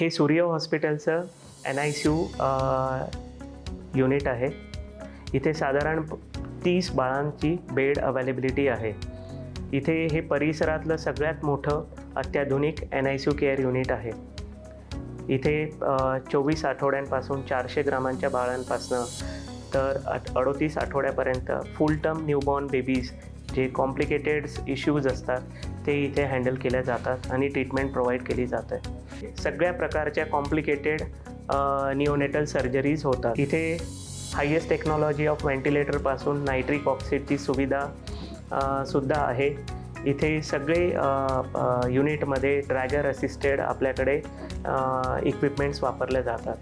हे सूर्य हॉस्पिटलचं NICU युनिट आहे. इथे साधारण 30 बाळांची बेड अवेलेबिलिटी आहे. इथे हे परिसरातलं सगळ्यात मोठं अत्याधुनिक NICU केअर युनिट आहे. इथे 24 आठवड्यांपासून 400 ग्रामांच्या बाळांपासनं तर 38 आठवड्यापर्यंत फुल टर्म न्यूबॉर्न बेबीज जे कॉम्प्लिकेटेड इश्यूज असतात ते इथे हँडल केल्या जातात आणि ट्रीटमेंट प्रोव्हाइड केली जाते. सगळ्या प्रकारच्या कॉम्प्लिकेटेड निओनेटल सर्जरीज होतात. इथे हायेस्ट टेक्नॉलॉजी ऑफ व्हेंटिलेटरपासून नायट्रिक ऑक्साईडची सुविधा सुद्धा आहे. इथे सगळे युनिटमध्ये ड्रॅगर असिस्टेड आपल्याकडे इक्विपमेंट्स वापरले जातात.